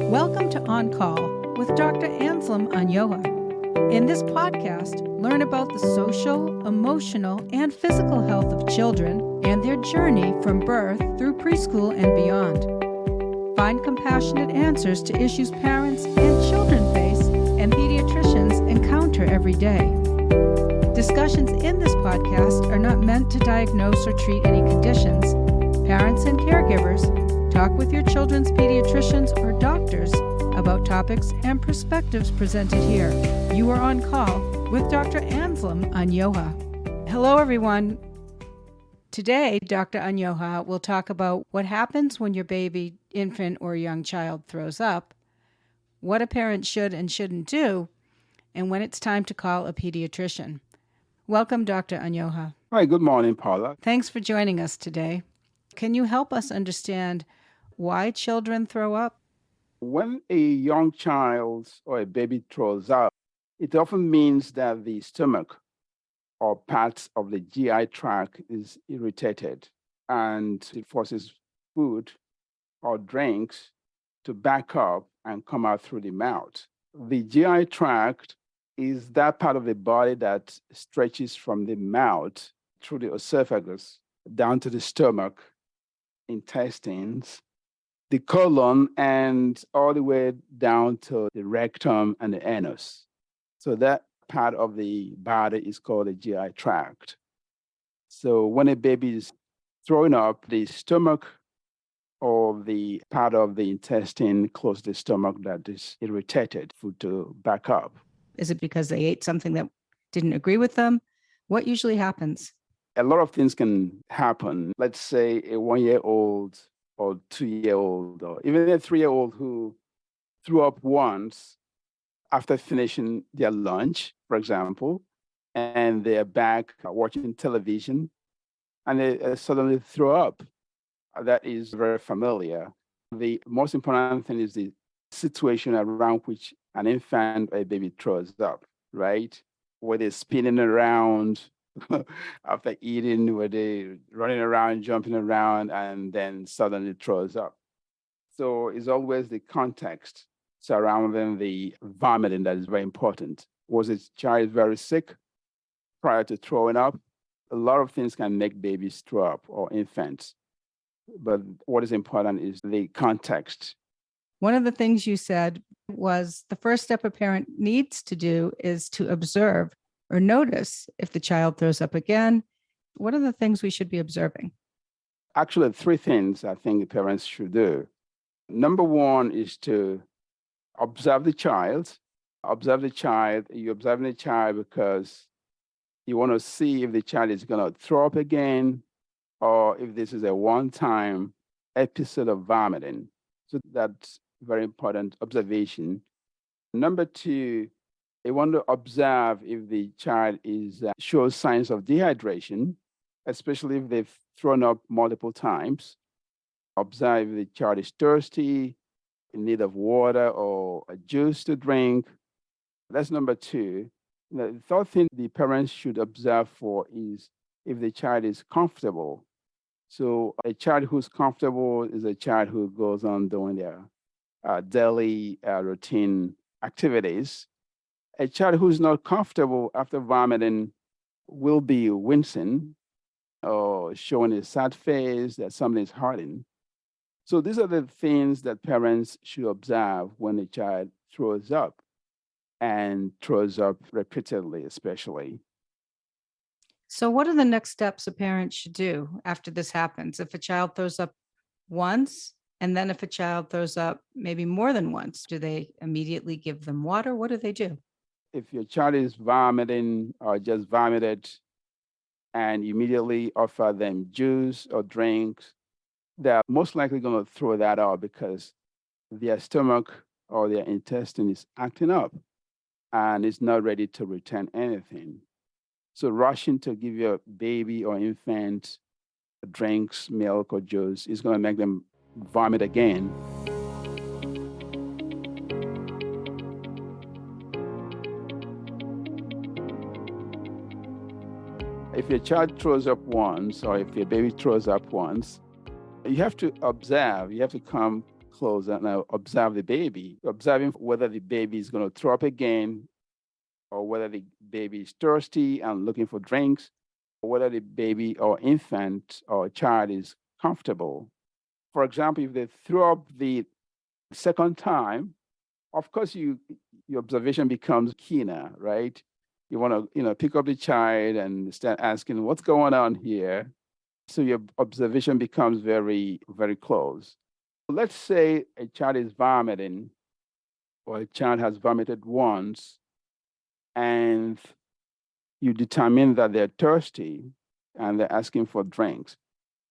Welcome to On Call with Dr. Anyoha. In this podcast, learn about the social, emotional, and physical health of children and their journey from birth through preschool and beyond. Find compassionate answers to issues parents and children face and pediatricians encounter every day. Discussions in this podcast are not meant to diagnose or treat any conditions. Parents and caregivers talk with your children's pediatricians or doctors about topics and perspectives presented here. You are on call with Dr. Anyoha. Hello, everyone. Today, Dr. Anyoha will talk about what happens when your baby, infant, or young child throws up, what a parent should and shouldn't do, and when it's time to call a pediatrician. Welcome, Dr. Anyoha. Hi, good morning, Paula. Thanks for joining us today. Can you help us understand why children throw up? When a young child or a baby throws up, it often means that the stomach or parts of the GI tract is irritated and it forces food or drinks to back up and come out through the mouth. The GI tract is that part of the body that stretches from the mouth through the esophagus down to the stomach, intestines, the colon, and all the way down to the rectum and the anus. So that part of the body is called the GI tract. So when a baby is throwing up, the stomach or the part of the intestine close to the stomach that is irritated, food to back up. Is it because they ate something that didn't agree with them? What usually happens? A lot of things can happen. Let's say a 1-year-old or 2-year-old or even a 3-year-old who threw up once after finishing their lunch, for example, and they're back watching television and they suddenly throw up. That is very familiar. The most important thing is the situation around which an infant or a baby throws up, right? Where they're spinning around after eating, where they're running around, jumping around, and then suddenly throws up. So it's always the context surrounding the vomiting that is very important. Was the child very sick prior to throwing up? A lot of things can make babies throw up or infants. But what is important is the context. One of the things you said was the first step a parent needs to do is to observe or notice if the child throws up again. What are the things we should be observing? Actually, 3 things I think the parents should do. Number 1 is to observe the child. Observe the child. You're observing the child because you want to see if the child is going to throw up again or if this is a one-time episode of vomiting. So that's very important observation. Number 2, you want to observe if the child shows signs of dehydration, especially if they've thrown up multiple times. Observe if the child is thirsty, in need of water or a juice to drink. That's number 2. The third thing the parents should observe for is if the child is comfortable. So a child who's comfortable is a child who goes on doing their daily routine activities. A child who's not comfortable after vomiting will be wincing or showing a sad face that something is hurting. So these are the things that parents should observe when a child throws up and throws up repeatedly, especially. So what are the next steps a parent should do after this happens? If a child throws up once, and then if a child throws up maybe more than once, do they immediately give them water? What do they do? If your child is vomiting or just vomited and you immediately offer them juice or drinks, they're most likely going to throw that out because their stomach or their intestine is acting up and is not ready to return anything. So rushing to give your baby or infant drinks, milk, or juice is going to make them vomit again. If your child throws up once or if your baby throws up once, you have to observe, you have to come close and I observe the baby, observing whether the baby is going to throw up again, or whether the baby is thirsty and looking for drinks, or whether the baby or infant or child is comfortable. For example, if they throw up the second time, of course, your observation becomes keener, right? You want to, pick up the child and start asking, what's going on here? So your observation becomes very, very close. Let's say a child is vomiting, or a child has vomited once, and you determine that they're thirsty and they're asking for drinks.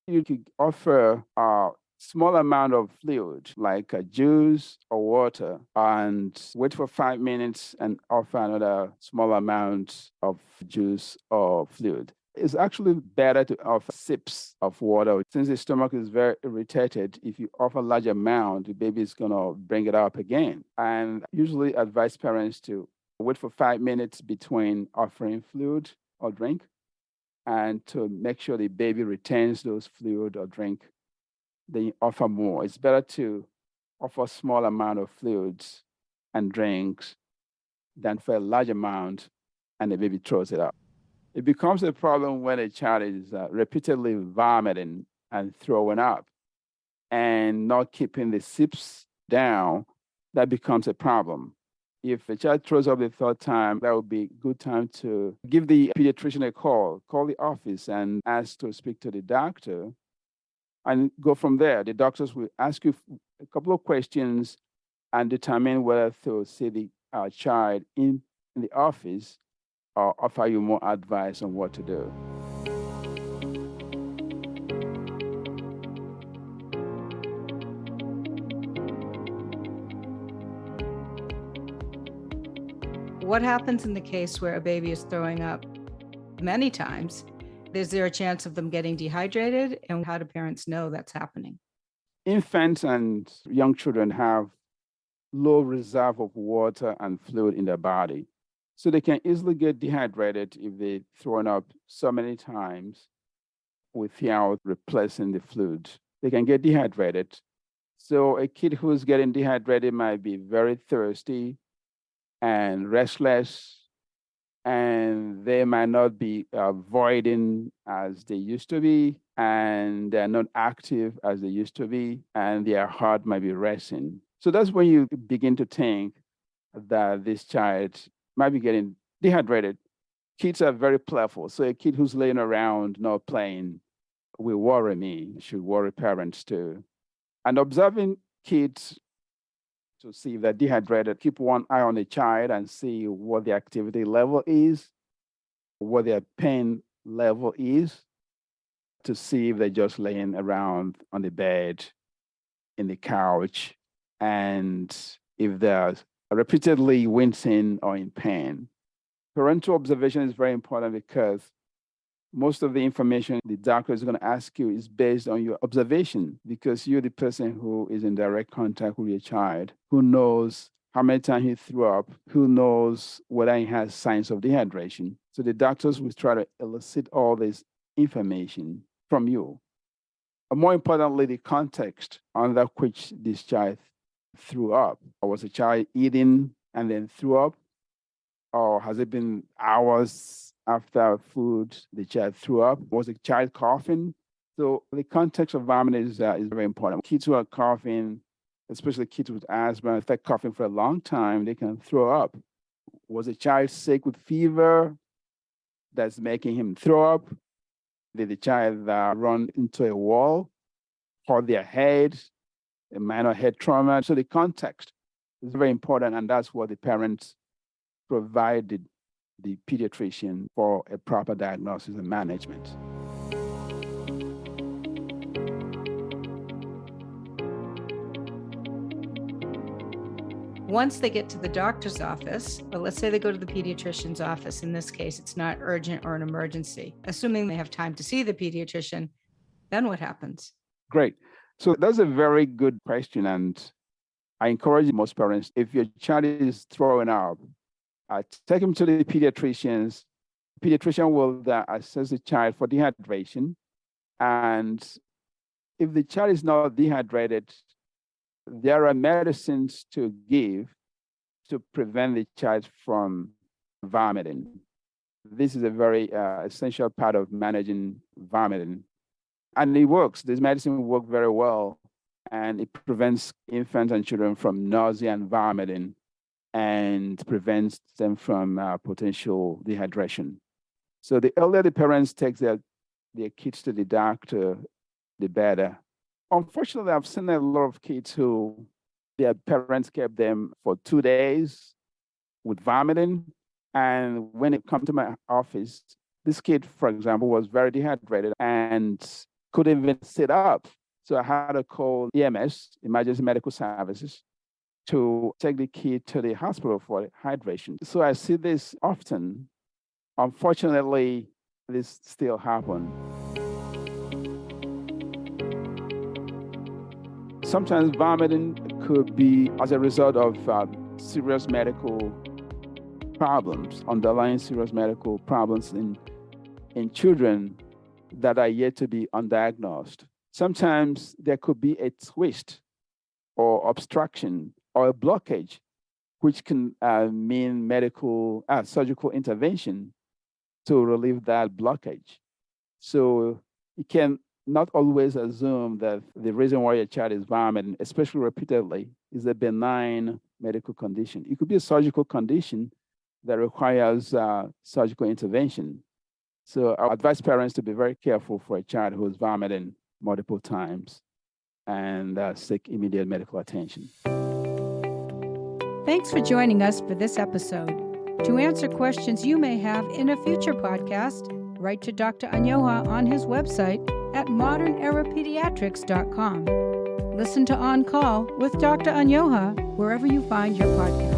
You could offer a small amount of fluid, like a juice or water, and wait for 5 minutes and offer another small amount of juice or fluid. It's actually better to offer sips of water. Since the stomach is very irritated, if you offer a large amount, the baby is going to bring it up again. And I usually advise parents to wait for 5 minutes between offering fluid or drink, and to make sure the baby retains those fluid or drink, then you offer more. It's better to offer a small amount of fluids and drinks than for a large amount and the baby throws it up. It becomes a problem when a child is repeatedly vomiting and throwing up and not keeping the sips down. That becomes a problem. If a child throws up the third time, that would be a good time to give the pediatrician a call the office and ask to speak to the doctor, and go from there. The doctors will ask you a couple of questions and determine whether to see the child in the office or offer you more advice on what to do. What happens in the case where a baby is throwing up many times? Is there a chance of them getting dehydrated? And how do parents know that's happening? Infants and young children have low reserve of water and fluid in their body. So they can easily get dehydrated if they've thrown up so many times without replacing the fluid. They can get dehydrated. So a kid who's getting dehydrated might be very thirsty and restless, and they might not be voiding as they used to be, and they're not active as they used to be, and their heart might be racing. So that's when you begin to think that this child might be getting dehydrated. Kids are very playful. So a kid who's laying around not playing will worry me, should worry parents too. And observing kids to see if they're dehydrated, keep one eye on the child and see what the activity level is, what their pain level is, to see if they're just laying around on the bed, in the couch, and if they're repeatedly wincing or in pain. Parental observation is very important because most of the information the doctor is going to ask you is based on your observation, because you're the person who is in direct contact with your child, who knows how many times he threw up, who knows whether he has signs of dehydration. So the doctors will try to elicit all this information from you. But more importantly, the context under which this child threw up. Was the child eating and then threw up? Or has it been hours after food the child threw up? Was the child coughing? So the context of vomiting is very important. Kids who are coughing, especially kids with asthma, if they're coughing for a long time, they can throw up. Was the child sick with fever that's making him throw up? Did the child run into a wall, hurt their head, a minor head trauma? So the context is very important, and that's what the parents provided the pediatrician for a proper diagnosis and management. Once they get to the doctor's office, or let's say they go to the pediatrician's office, in this case, it's not urgent or an emergency. Assuming they have time to see the pediatrician, then what happens? Great. So that's a very good question. And I encourage most parents, if your child is throwing up, take him to the pediatricians. The pediatrician will assess the child for dehydration. And if the child is not dehydrated, there are medicines to give to prevent the child from vomiting. This is a very essential part of managing vomiting. And it works. This medicine works very well, and it prevents infants and children from nausea and vomiting and prevents them from potential dehydration. So the earlier the parents take their kids to the doctor, the better. Unfortunately, I've seen a lot of kids who their parents kept them for 2 days with vomiting. And when it come to my office, this kid, for example, was very dehydrated and couldn't even sit up. So I had to call EMS, Emergency Medical Services, to take the kid to the hospital for hydration. So I see this often. Unfortunately, this still happens. Sometimes vomiting could be as a result of serious medical problems, underlying serious medical problems in children that are yet to be undiagnosed. Sometimes there could be a twist or obstruction or a blockage, which can mean surgical intervention to relieve that blockage. So you can not always assume that the reason why your child is vomiting, especially repeatedly, is a benign medical condition. It could be a surgical condition that requires surgical intervention. So I advise parents to be very careful for a child who is vomiting multiple times and seek immediate medical attention. Thanks for joining us for this episode. To answer questions you may have in a future podcast, write to Dr. Anyoha on his website at modernerapediatrics.com. Listen to On Call with Dr. Anyoha wherever you find your podcast.